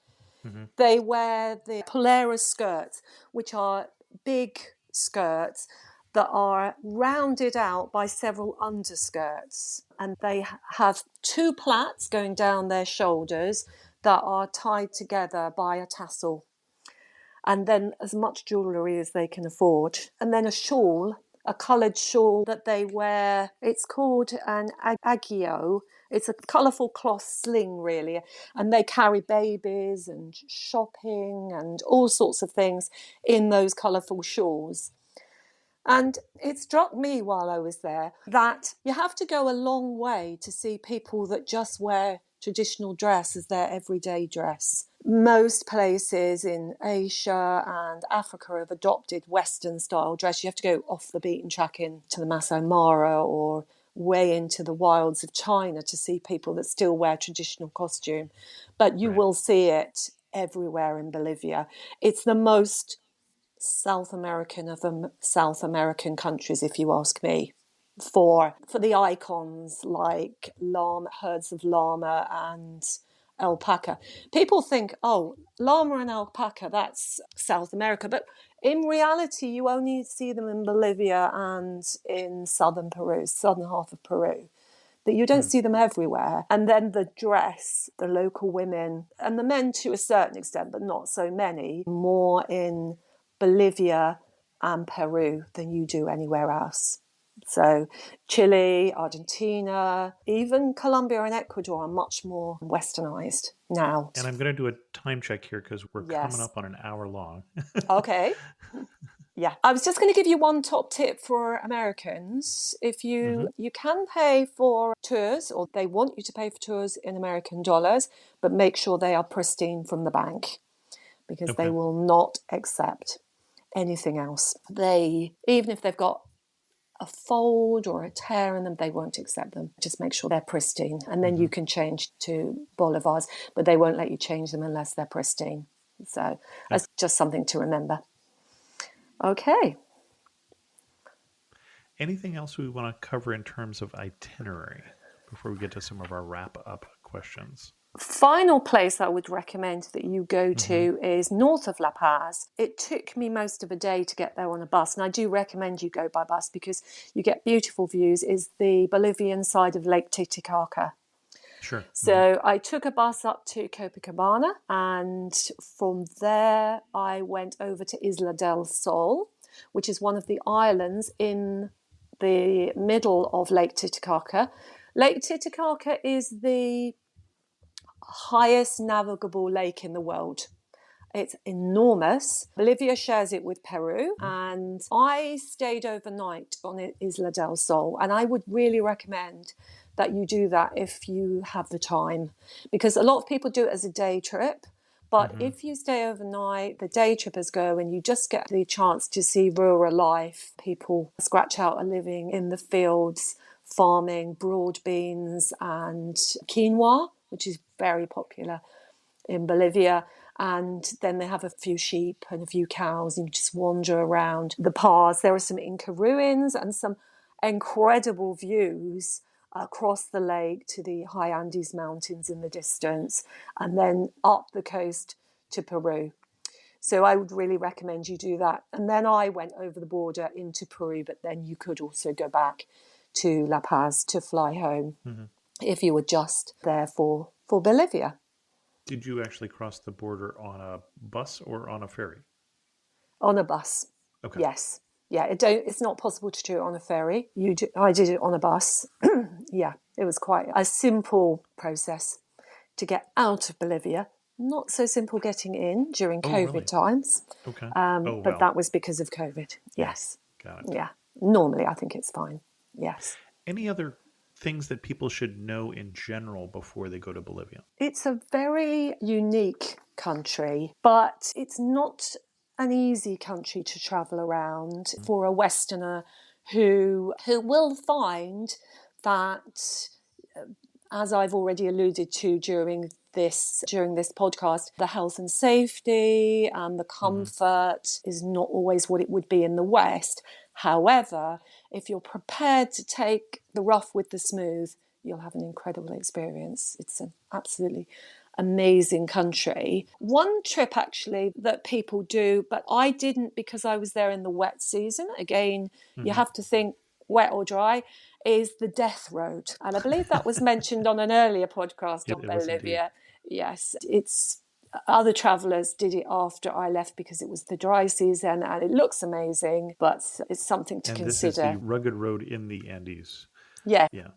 They wear the Polaris skirts, which are big skirts that are rounded out by several underskirts. And they have 2 plaits going down their shoulders that are tied together by a tassel. And then as much jewellery as they can afford. And then a shawl, a coloured shawl that they wear. It's called an agio. It's a colourful cloth sling, really. And they carry babies and shopping and all sorts of things in those colourful shawls. And it struck me while I was there that you have to go a long way to see people that just wear traditional dress as their everyday dress. Most places in Asia and Africa have adopted Western style dress. You have to go off the beaten track into the Masai Mara or way into the wilds of China to see people that still wear traditional costume. But you Right. will see it everywhere in Bolivia. It's the most South American of the South American countries, if you ask me. For the icons like llama, herds of llama and alpaca. People think, oh, llama and alpaca, that's South America. But in reality, you only see them in Bolivia and in southern Peru, southern half of Peru. That you don't Hmm. see them everywhere. And then the dress, the local women, and the men to a certain extent, but not so many, more in Bolivia and Peru than you do anywhere else. So Chile, Argentina, even Colombia and Ecuador are much more westernized now. And I'm going to do a time check here because we're coming Yes. up on an hour long. Okay. Yeah. I was just going to give you one top tip for Americans. If Hmm. you can pay for tours, or they want you to pay for tours in American dollars, but make sure they are pristine from the bank because they Okay. will not accept anything else. Even if they've got a fold or a tear in them, they won't accept them. Just make sure they're pristine. And then Hmm. you can change to bolivars, but they won't let you change them unless they're pristine. So that's Okay. just something to remember. Okay. Anything else we want to cover in terms of itinerary before we get to some of our wrap up questions? Final place I would recommend that you go Hmm. to is north of La Paz. It took me most of a day to get there on a bus, and I do recommend you go by bus because you get beautiful views. Is the Bolivian side of Lake Titicaca. Sure. Hmm. So I took a bus up to Copacabana, and from there I went over to Isla del Sol, which is one of the islands in the middle of Lake Titicaca. Lake Titicaca is the highest navigable lake in the world. It's enormous. Bolivia shares it with Peru, and I stayed overnight on Isla del Sol, and I would really recommend that you do that if you have the time, because a lot of people do it as a day trip. But Hmm. if you stay overnight, the day trippers go and you just get the chance to see rural life. People scratch out a living in the fields, farming broad beans and quinoa, which is very popular in Bolivia. And then they have a few sheep and a few cows, and you just wander around the paths. There are some Inca ruins and some incredible views across the lake to the high Andes Mountains in the distance, and then up the coast to Peru. So I would really recommend you do that. And then I went over the border into Peru, but then you could also go back to La Paz to fly home Hmm. if you were just there for Bolivia. Did you actually cross the border on a bus or on a ferry? On a bus, Okay. yes. Yeah, it's not possible to do it on a ferry. I did it on a bus. Yeah, it was quite a simple process to get out of Bolivia. Not so simple getting in during Oh, COVID really? times, Okay. Oh, but well. that was because of COVID. Yeah. Yes. Got it. Yeah. Normally, I think it's fine. Yes. Any other things that people should know in general before they go to Bolivia? It's a very unique country, but it's not an easy country to travel around for a Westerner who will find that, as I've already alluded to during this podcast, the health and safety and the Hmm. comfort is not always what it would be in the West. However, if you're prepared to take the rough with the smooth, you'll have an incredible experience. It's an absolutely amazing country. One trip actually that people do, but I didn't because I was there in the wet season. Again, you Hmm. have to think wet or dry, is the Death Road. And I believe that was mentioned on an earlier podcast Yep, on it was indeed. Bolivia. Yes, it's other travellers did it after I left because it was the dry season and it looks amazing, but it's something to And this is the consider. rugged road in the Andes. Yeah. Yeah.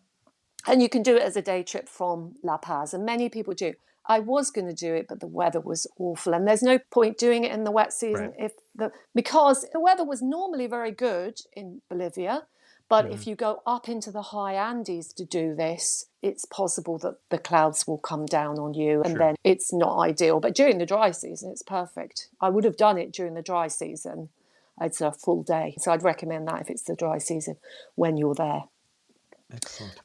And you can do it as a day trip from La Paz, and many people do. I was going to do it, but the weather was awful, and there's no point doing it in the wet season Right. because the weather was normally very good in Bolivia, But if you go up into the high Andes to do this, it's possible that the clouds will come down on you, and then it's not ideal. But during the dry season, it's perfect. I would have done it during the dry season. It's a full day. So I'd recommend that if it's the dry season when you're there. Excellent.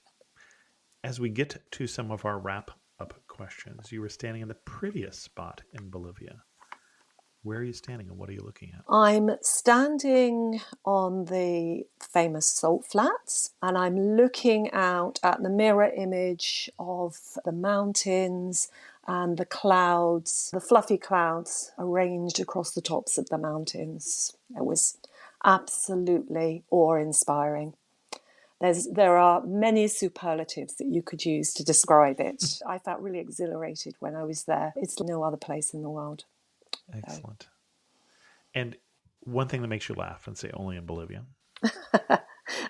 As we get to some of our wrap-up questions, you were standing in the prettiest spot in Bolivia. Where are you standing and what are you looking at? I'm standing on the famous salt flats, and I'm looking out at the mirror image of the mountains and the clouds, the fluffy clouds arranged across the tops of the mountains. It was absolutely awe-inspiring. There are many superlatives that you could use to describe it. I felt really exhilarated when I was there. It's no other place in the world. Excellent. And one thing that makes you laugh and say only in Bolivia?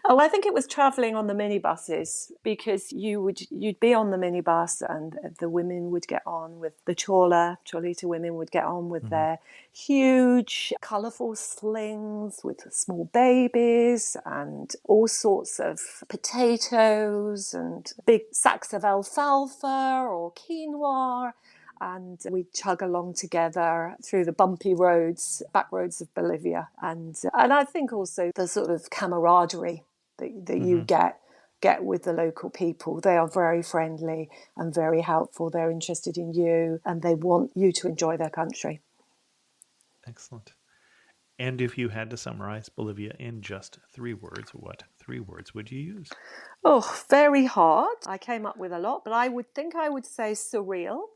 Oh, I think it was travelling on the minibuses, because you'd be on the minibus and the women would get on with the Cholita women would get on with their huge, colourful slings with small babies and all sorts of potatoes and big sacks of alfalfa or quinoa. And we'd chug along together through the bumpy roads, back roads of Bolivia. And I think also the sort of camaraderie that you get with the local people. They are very friendly and very helpful. They're interested in you and they want you to enjoy their country. Excellent. And if you had to summarize Bolivia in just 3 words, what 3 words would you use? Oh, very hard. I came up with a lot, but I would say surreal.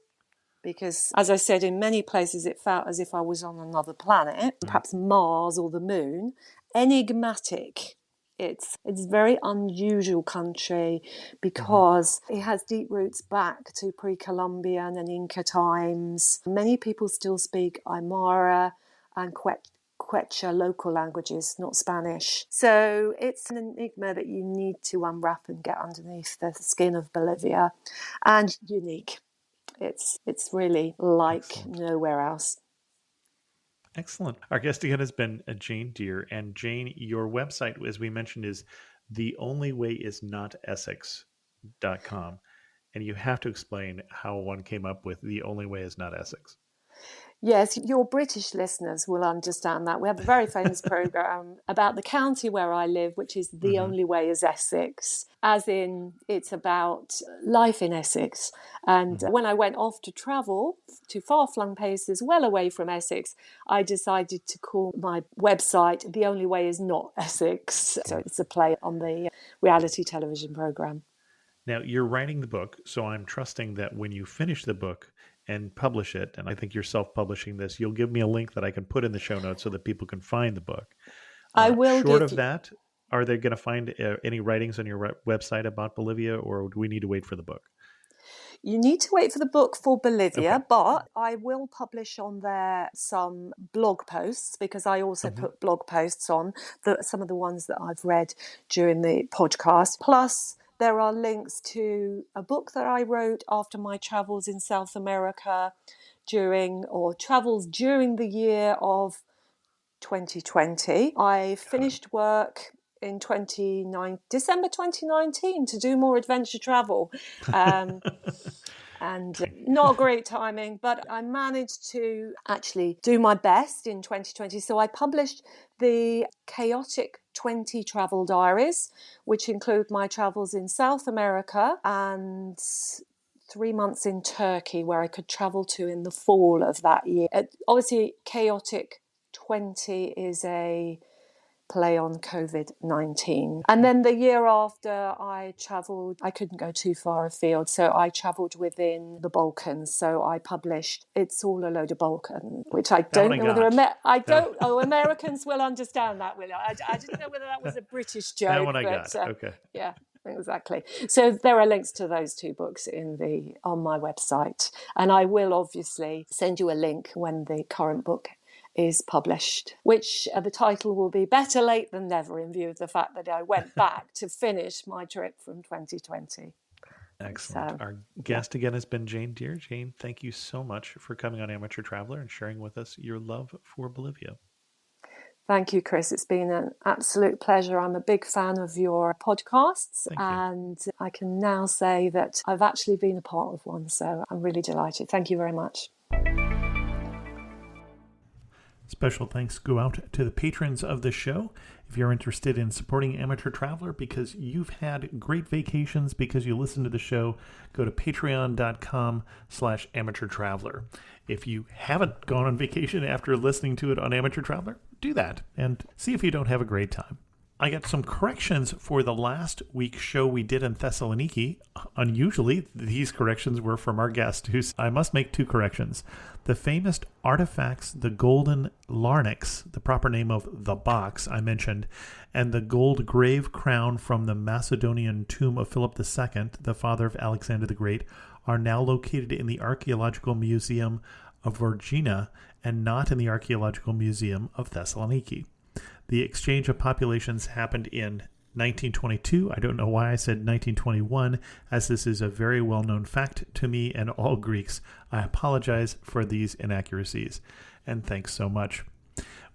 Because, as I said, in many places it felt as if I was on another planet, perhaps Mars or the moon. Enigmatic. It's a very unusual country because it has deep roots back to pre-Columbian and Inca times. Many people still speak Aymara and Quechua local languages, not Spanish. So it's an enigma that you need to unwrap and get underneath the skin of Bolivia, and unique. It's really like nowhere else. Excellent. Our guest again has been Jaybe Dear. And Jane, your website, as we mentioned, is theonlywaysnotessex.com. And you have to explain how one came up with The Only Way Is Not Essex. Yes, your British listeners will understand that. We have a very famous programme about the county where I live, which is The Only Way Is Essex, as in it's about life in Essex. And when I went off to travel to far-flung places well away from Essex, I decided to call my website The Only Way Is Not Essex. So it's a play on the reality television programme. Now, you're writing the book, so I'm trusting that when you finish the book and publish it, and I think you're self-publishing this, you'll give me a link that I can put in the show notes so that people can find the book. I will. Short of that, are they going to find any writings on your website about Bolivia, or do we need to wait for the book? You need to wait for the book for Bolivia, but I will publish on there some blog posts, because I also put blog posts on some of the ones that I've read during the podcast. Plus, there are links to a book that I wrote after my travels in South America during the year of 2020. I finished work in December 2019 to do more adventure travel. And not great timing, but I managed to actually do my best in 2020. So I published the Chaotic 20 Travel Diaries, which include my travels in South America and 3 months in Turkey, where I could travel to in the fall of that year. Obviously, Chaotic 20 is a play on COVID-19. And then the year after I travelled, I couldn't go too far afield, so I travelled within the Balkans. So I published It's All a Load of Balkan, which I don't know whether Americans will understand that, will I? I didn't know whether that was a British joke. That one I got. Okay. Yeah. Exactly. So there are links to those 2 books on my website, and I will obviously send you a link when the current book is published, which the title will be Better Late Than Never, in view of the fact that I went back to finish my trip from 2020. Excellent. Our guest again has been Jaybe Dear. Jane, thank you so much for coming on Amateur Traveler and sharing with us your love for Bolivia. Thank you, Chris. It's been an absolute pleasure. I'm a big fan of your podcasts, and I can now say that I've actually been a part of one, so I'm really delighted. Thank you very much. Special thanks go out to the patrons of the show. If you're interested in supporting Amateur Traveler because you've had great vacations because you listen to the show, go to patreon.com/Amateur Traveler. If you haven't gone on vacation after listening to it on Amateur Traveler, do that and see if you don't have a great time. I got some corrections for the last week's show we did in Thessaloniki. Unusually, these corrections were from our guest, I must make 2 corrections. The famous artifacts, the golden larynx, the proper name of the box I mentioned, and the gold grave crown from the Macedonian tomb of Philip II, the father of Alexander the Great, are now located in the Archaeological Museum of Vergina and not in the Archaeological Museum of Thessaloniki. The exchange of populations happened in 1922. I don't know why I said 1921, as this is a very well-known fact to me and all Greeks. I apologize for these inaccuracies, and thanks so much.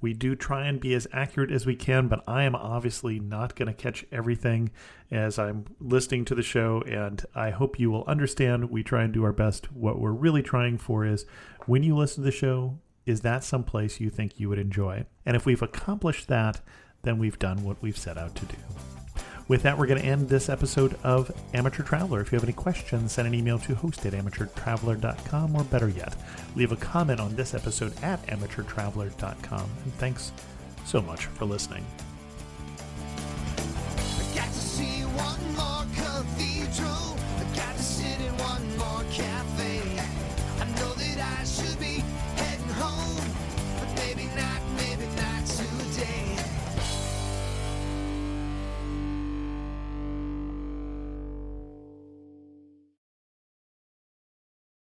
We do try and be as accurate as we can, but I am obviously not going to catch everything as I'm listening to the show, and I hope you will understand we try and do our best. What we're really trying for is when you listen to the show, is that someplace you think you would enjoy? And if we've accomplished that, then we've done what we've set out to do. With that, we're going to end this episode of Amateur Traveler. If you have any questions, send an email to host@amateurtraveler.com, or better yet, leave a comment on this episode at amateurtraveler.com. And thanks so much for listening.